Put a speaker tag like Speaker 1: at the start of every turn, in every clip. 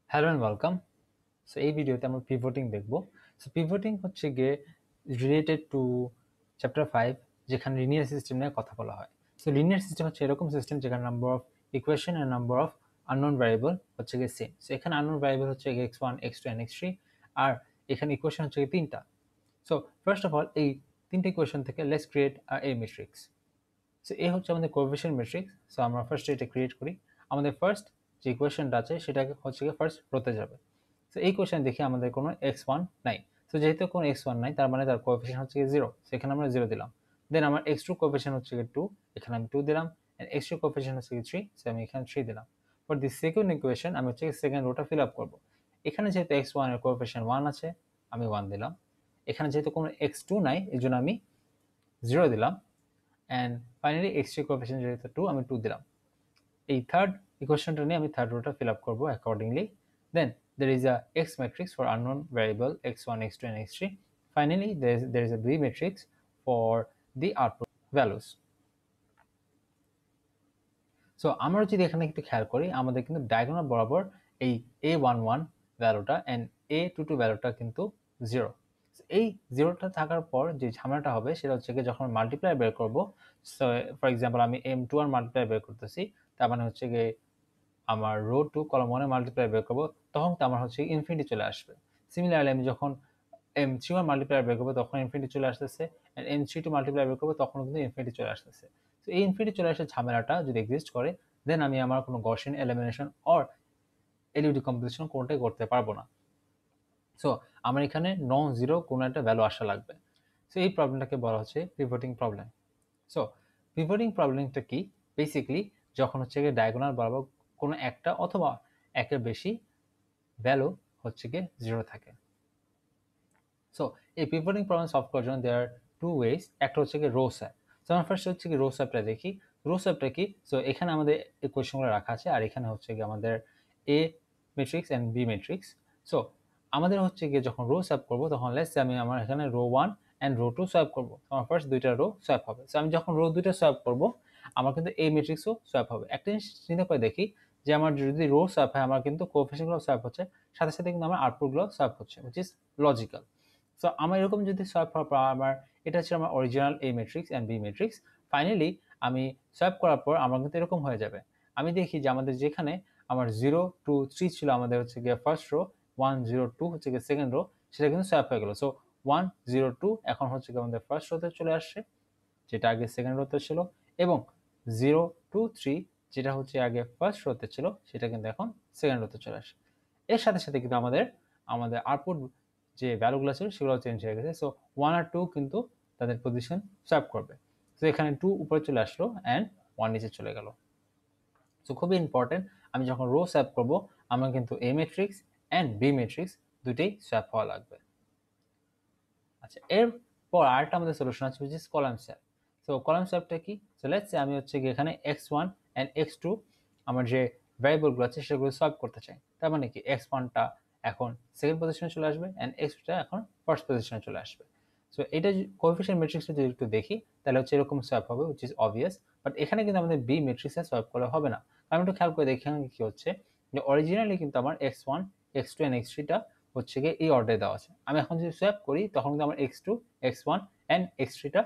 Speaker 1: Hello and welcome. So এই ভিডিওতে আমরা পিভটিং দেখব। সো পিভটিং হচ্ছে গিয়ে রিলেটেড টু চ্যাপ্টার 5, যেখানে লিনিয়ার সিস্টেম নিয়ে কথা বলা হয়। সো লিনিয়ার সিস্টেম হচ্ছে এরকম সিস্টেম যেখানে number of equation and number of unknown variable হচ্ছে গিয়ে সেম। সো এখানে আননোন ভ্যারিয়েবল হচ্ছে x1 x2 এন্ড x3, আর এখানে ইকুয়েশন হচ্ছে গিয়ে তিনটা। সো ফার্স্ট অফ অল এই তিনটা ইকুয়েশন থেকে let's create a matrix. So এই হচ্ছে আমাদের কোএফিশিয়েন্ট ম্যাট্রিক্স। সো আমরা ফার্স্ট এটা ক্রিয়েট করি। আমাদের ফার্স্ট যে ইকুয়েশনটা আছে সেটাকে হচ্ছে গিয়ে ফার্স্ট রোতে যাবে। সো এই কোয়েশন দেখি আমাদের কোনো x1 নাই। সো যেহেতু কোনো x1 নাই, তার মানে তার কোএফিশিয়েন্ট হচ্ছে গিয়ে 0, সেখানে আমরা 0 দিলাম। দেন আমার x2 কোএফিশিয়েন্ট হচ্ছে গিয়ে 2, এখানে আমি 2 দিলাম। এন্ড x3 কোএফিশিয়েন্ট হচ্ছে গিয়ে 3, সো আমি এখানে 3 দিলাম। ফর দি সেকেন্ড ইকুয়েশন আমি হচ্ছে সেকেন্ড রোটা ফিল আপ করব। এখানে যেহেতু x1 এর কোএফিশিয়েন্ট 1 আছে, আমি 1 দিলাম। এখানে যেহেতু কোনো x2 নাই, এজন্য আমি 0 দিলাম। অ্যান্ড ফাইনালি x3 কোএফিশিয়েন্ট যেহেতু 2, আমি 2 দিলাম। এই থার্ড ইকুয়েশনটা নিয়ে আমি থার্ড রোটা ফিল আপ করবো accordingly. Then there is a x matrix for unknown variable x1 x2 and x3. Finally there is a b matrix for the output values. So আমরা যদি এখানে একটু খেয়াল করি, আমাদের কিন্তু ডায়াগোনাল বরাবর এই a11 ভ্যালুটা এন্ড a22 ভ্যালুটা কিন্তু 0। এই 0টা থাকার পর যে ঝামেলাটা হবে সেটা হচ্ছে কি, যখন মাল্টিপ্লাই বের করব, সো ফর এক্সাম্পল আমি m21 মাল্টিপ্লাই বের করতেছি, তার মানে হচ্ছে কি আমার রো 2 কলাম 1 এ মাল্টিপ্লাই বের করব, তখন তো আমার হচ্ছে ইনফিনিটি চলে আসবে। সিমিলারলি আমি যখন m31 মাল্টিপ্লাই বের করব, তখন ইনফিনিটি চলে আসতেছে। এন্ড m32 মাল্টিপ্লাই বের করব, তখন কিন্তু ইনফিনিটি চলে আসতেছে। তো এই ইনফিনিটি চলে আসার ঝামেলাটা যদি এক্সিস্ট করে, দেন আমি আমার কোনো Gaussian elimination or LED composition কোনটাই করতে পারবো না। সো আমার এখানে নন জিরো কোনো একটা ভ্যালু আসা লাগবে। সো এই প্রবলেমটাকে বলা হচ্ছে পিভটিং প্রবলেম। সো পিভটিং প্রবলেমটা কি? বেসিক্যালি যখন হচ্ছে গিয়ে ডায়াগোনাল বরাবর কোনো একটা অথবা একের বেশি ভ্যালু হচ্ছে গিয়ে 0 থাকে। সো এই পিভটিং প্রবলেম সলভ করার জন্য দেয়ার টু ওয়েজ। একটা হচ্ছে কি রো স্যাপ। সো আমরা ফার্স্ট হচ্ছে কি রো স্যাপটা দেখি। রো স্যাপটা কি? সো এখানে আমাদের ইকুয়েশনগুলো রাখা আছে, আর এখানে হচ্ছে কি আমাদের A matrix and B matrix. So আমাদের হচ্ছে গিয়ে যখন রো স্যাপ করব, তখন লেটস সে আমি আমার এখানে রো 1 এন্ড রো 2 সোয়াপ করব। আমার ফার্স্ট দুইটা রো সোয়াপ হবে। সো আমি যখন রো দুইটা সোয়াপ করব, আমার কিন্তু এই ম্যাট্রিক্সও সোয়াপ হবে। একটা জিনিস চিন্তা করে দেখি যে আমার যদি রো সোয়াপ হয়, আমার কিন্তু কোএফিশিয়েন্টগুলো সোয়াপ হচ্ছে, সাথে সাথে কিন্তু আমার আউটপুটগুলো সোয়াপ হচ্ছে, হুইচ ইজ লজিক্যাল। সো আমার এরকম যদি সোয়াপ হওয়ার পর আমার এটা হচ্ছে আমার original A matrix and B matrix. Finally আমি সোয়াপ করার পর আমার কিন্তু এরকম হয়ে যাবে। আমি দেখি যে আমাদের যেখানে আমার 0 2 3 ছিল আমাদের হচ্ছে গিয়ে ফার্স্ট রো, 1 0 2 হচ্ছে গিয়ে সেকেন্ড রো, সেটা কিন্তু সোয়াপ হয়ে গেল। সো 1 0 2 এখন হচ্ছে গিয়ে আমাদের ফার্স্ট রোতে চলে আসছে, যেটা আগে সেকেন্ড রোতে ছিল, এবং 0 2 3 যেটা হচ্ছে আগে ফার্স্ট রোতে ছিল, সেটা কিন্তু এখন সেকেন্ড রোতে চলে আসে। এর সাথে সাথে কিন্তু আমাদের আমাদের আউটপুট যে ভ্যালুগুলো ছিল সেগুলো চেঞ্জ হয়ে গেছে। সো 1 আর 2 কিন্তু তাদের পজিশন সোয়াপ করবে। তো এখানে 2 উপরে চলে আসলো অ্যান্ড 1 নিচে চলে গেল। সো খুবই ইম্পর্টেন্ট, আমি যখন রো সোয়াপ করব, আমার কিন্তু A matrix and B matrix দুটেই সোয়াপ হওয়া লাগবে। আচ্ছা, এরপর আরেকটা আমাদের সলিউশন আছে, which is column swap. So column সোয়াপটা কি? সো লেটস সে আমি হচ্ছে কি এখানে x1 এন্ড x2 আমার যে ভ্যারিয়েবলগুলো আছে সেগুলো সোয়াপ করতে চাই। তার মানে কি x1টা এখন সেকেন্ড পজিশনে চলে আসবে এন্ড x2টা এখন ফার্স্ট পজিশনে চলে আসবে। সো এটা কোএফিশিয়েন্ট ম্যাট্রিক্সটা যদি একটু দেখি, তাহলে হচ্ছে এরকম সোয়াপ হবে, which is obvious। বাট এখানে কিন্তু আমাদের বি ম্যাট্রিক্সে সোয়াপ করলে হবে না। আমি একটু খেয়াল করে দেখি এখানে কি হচ্ছে, যে অরিজিনালি কিন্তু আমার x1 x2 এন্ড x3টা হচ্ছে গিয়ে এই অর্ডারে দেওয়া আছে। আমি এখন যদি সোয়াপ করি, তখন কিন্তু আমার x2 x1 এন্ড x3টা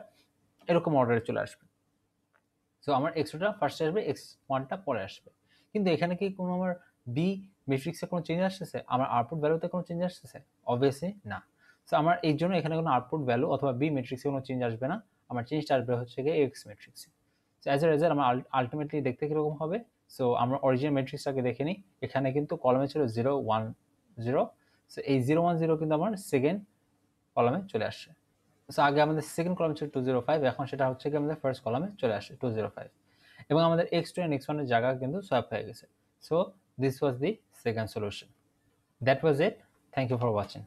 Speaker 1: এরকম অর্ডারে চলে আসবে। সো আমার x2টা ফার্স্টে আসবে, x1টা পরে আসবে। কিন্তু এখানে কি কোনো আমার বি ম্যাট্রিক্সে কোনো চেঞ্জ আসতেছে? আমার আউটপুট ভ্যালুতে কোনো চেঞ্জ আসতেছে? অবভিয়াসলি না। সো আমার এই জন্য এখানে কোনো আউটপুট ভ্যালু অথবা বি ম্যাট্রিক্সে কোনো চেঞ্জ আসবে না। আমার চেঞ্জটা আসবে হচ্ছে গিয়ে এক্স ম্যাট্রিক্সে। সো অ্যাজ এ রেজাল্ট আমার আলটিমেটলি দেখতে কিরকম হবে? সো আমরা অরিজিনাল ম্যাট্রিক্সটাকে দেখে নিই। এখানে কিন্তু কলমে ছিল 0 1 0। সো এই 0 1 0 কিন্তু আমার সেকেন্ড কলামে চলে আসছে। সো আগে আমাদের সেকেন্ড কলাম ছিল 205, এখন সেটা হচ্ছে কি আমাদের ফার্স্ট কলামে চলে আসে 205, এবং আমাদের x2 এন্ড x1 এর জায়গা কিন্তু সোয়াপ হয়ে গেছে। So this was the second solution. That was it. Thank you for watching.